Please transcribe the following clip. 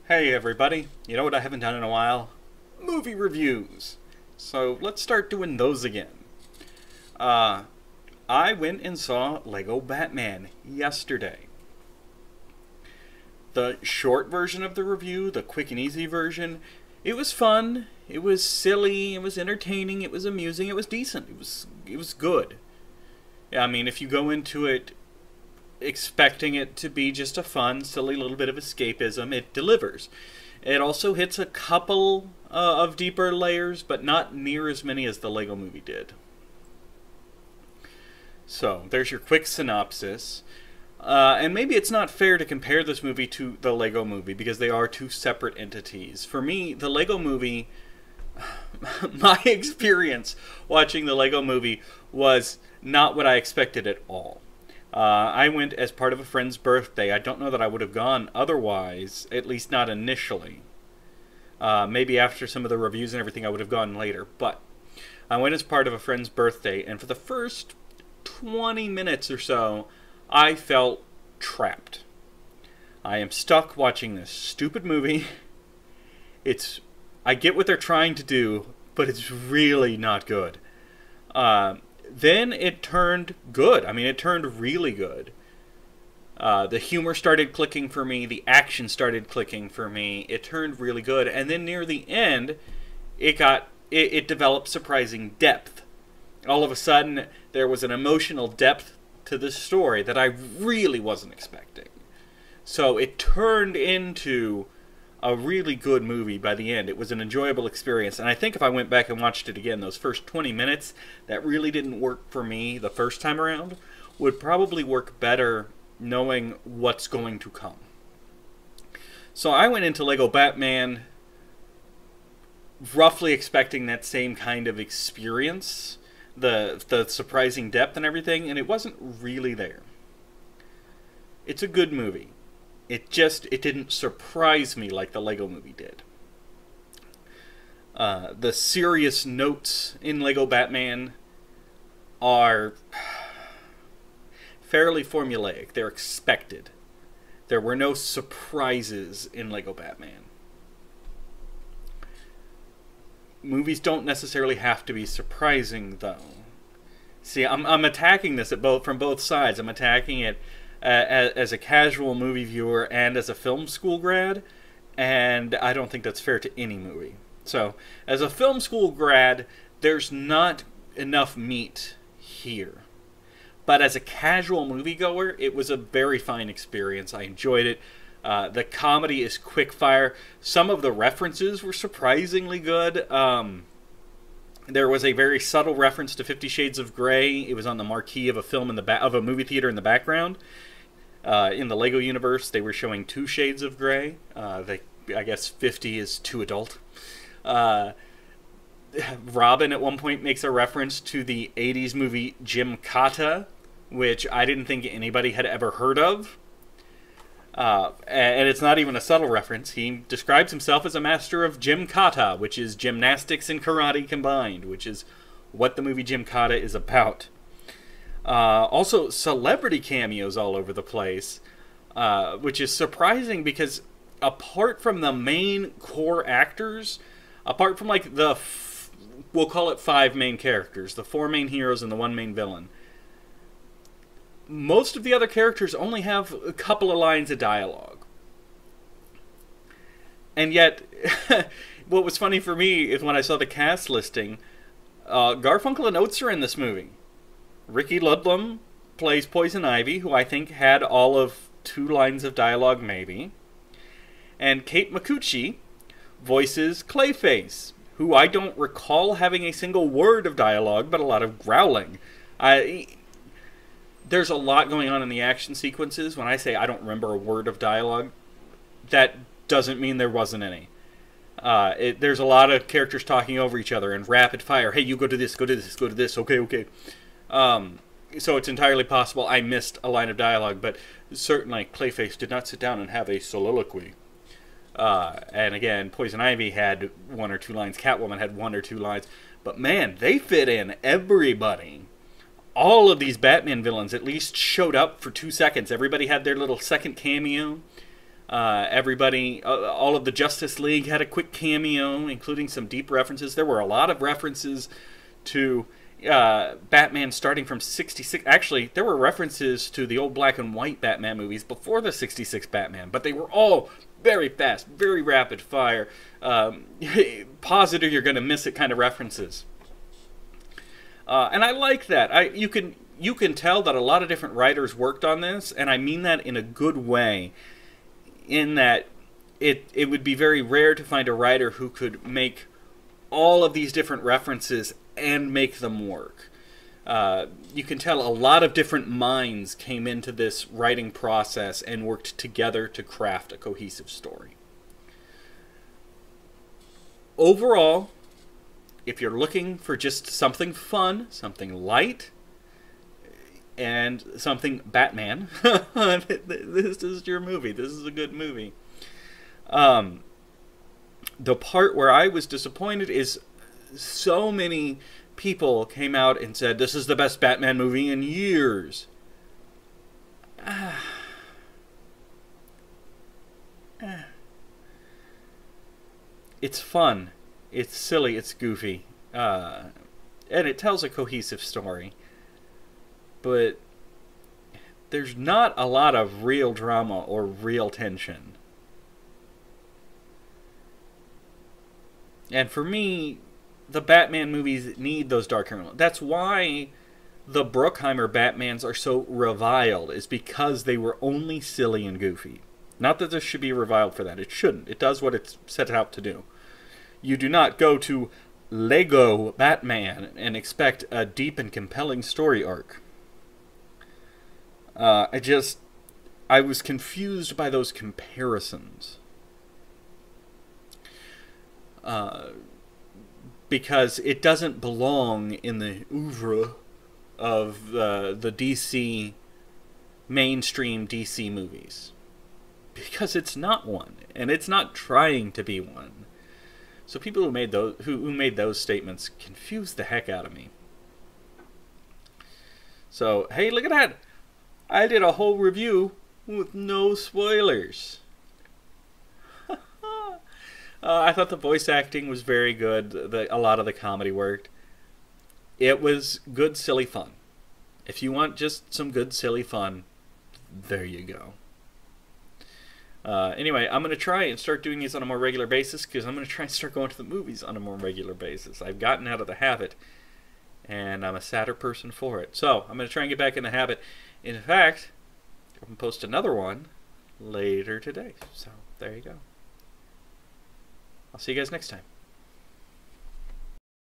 Hey everybody, you know what I haven't done in a while? Movie reviews. So let's start doing those again. Uh, I went and saw Lego Batman yesterday. The short version of the review, the quick and easy version, it was fun, it was silly, it was entertaining, it was amusing, it was decent, it was good. I mean, if you go into it expecting it to be just a fun, silly little bit of escapism, it delivers. It also hits a couple of deeper layers, but not near as many as the Lego Movie did. So, there's your quick synopsis. And maybe it's not fair to compare this movie to the Lego Movie, because they are two separate entities. For me, the Lego Movie, my experience watching the Lego Movie was not what I expected at all. I went as part of a friend's birthday. I don't know that I would have gone otherwise, at least not initially. Maybe after some of the reviews and everything I would have gone later. But I went as part of a friend's birthday, and for the first 20 minutes or so, I felt trapped. I am stuck watching this stupid movie. I get what they're trying to do, but it's really not good. Then it turned good. I mean, it turned really good. The humor started clicking for me. The action started clicking for me. It turned really good. And then near the end, it developed surprising depth. All of a sudden, there was an emotional depth to this story that I really wasn't expecting. So it turned into a really good movie by the end. It was an enjoyable experience, and I think if I went back and watched it again, those first 20 minutes that really didn't work for me the first time around would probably work better knowing what's going to come. So I went into Lego Batman roughly expecting that same kind of experience, the surprising depth and everything, and it wasn't really there. It's a good movie. It didn't surprise me like the Lego Movie did. The serious notes in Lego Batman are fairly formulaic. They're expected. There were no surprises in Lego Batman. Movies don't necessarily have to be surprising, though. See, I'm attacking this from both sides. I'm attacking it as a casual movie viewer and as a film school grad, and I don't think that's fair to any movie. So, as a film school grad, there's not enough meat here. But as a casual moviegoer, it was a very fine experience. I enjoyed it. The comedy is quick fire. Some of the references were surprisingly good. There was a very subtle reference to 50 Shades of Grey. It was on the marquee of a movie theater in the background. In the Lego universe, they were showing 2 Shades of Grey. I guess 50 is too adult. Robin at one point makes a reference to the 80s movie Gymkata, which I didn't think anybody had ever heard of. And it's not even a subtle reference. He describes himself as a master of Gymkata, which is gymnastics and karate combined, which is what the movie Gymkata is about. Also, celebrity cameos all over the place, which is surprising because apart from the main core actors, apart from like we'll call it 5 main characters, the 4 main heroes and the 1 main villain, most of the other characters only have a couple of lines of dialogue. And yet, what was funny for me is when I saw the cast listing, Garfunkel and Oates are in this movie. Ricky Ludlum plays Poison Ivy, who I think had all of 2 lines of dialogue maybe. And Kate Micucci voices Clayface, who I don't recall having a single word of dialogue, but a lot of growling. There's a lot going on in the action sequences. When I say I don't remember a word of dialogue, that doesn't mean there wasn't any. There's a lot of characters talking over each other in rapid fire. Hey, you go to this, go to this, go to this. Okay. So it's entirely possible I missed a line of dialogue, but certainly Clayface did not sit down and have a soliloquy. And again, Poison Ivy had 1 or 2 lines. Catwoman had 1 or 2 lines. But man, they fit in everybody. All of these Batman villains at least showed up for 2 seconds. Everybody had their little second cameo. Everybody, all of the Justice League had a quick cameo, including some deep references. There were a lot of references to Batman starting from 66. Actually, there were references to the old black and white Batman movies before the 66 Batman, but they were all very fast, very rapid fire. Positive you're going to miss it kind of references. And I like that. You can tell that a lot of different writers worked on this, and I mean that in a good way, in that it would be very rare to find a writer who could make all of these different references and make them work. You can tell a lot of different minds came into this writing process and worked together to craft a cohesive story. Overall, if you're looking for just something fun, something light, and something Batman, this is your movie. This is a good movie. The part where I was disappointed is so many people came out and said, this is the best Batman movie in years. It's fun. It's silly. It's goofy. And it tells a cohesive story. But there's not a lot of real drama or real tension. And for me, the Batman movies need those dark elements. That's why the Bruckheimer Batmans are so reviled, is because they were only silly and goofy. Not that this should be reviled for that. It shouldn't. It does what it's set out to do. You do not go to Lego Batman and expect a deep and compelling story arc. I was confused by those comparisons. Because it doesn't belong in the oeuvre of the DC, mainstream DC movies. Because it's not one, and it's not trying to be one. So people who made those statements confused the heck out of me. So, hey, look at that! I did a whole review with no spoilers. I thought the voice acting was very good. A lot of the comedy worked. It was good, silly fun. If you want just some good, silly fun, there you go. Anyway, I'm going to try and start doing these on a more regular basis, because I'm going to try and start going to the movies on a more regular basis. I've gotten out of the habit, and I'm a sadder person for it. So, I'm going to try and get back in the habit. In fact, I'm going to post another one later today. So, there you go. I'll see you guys next time.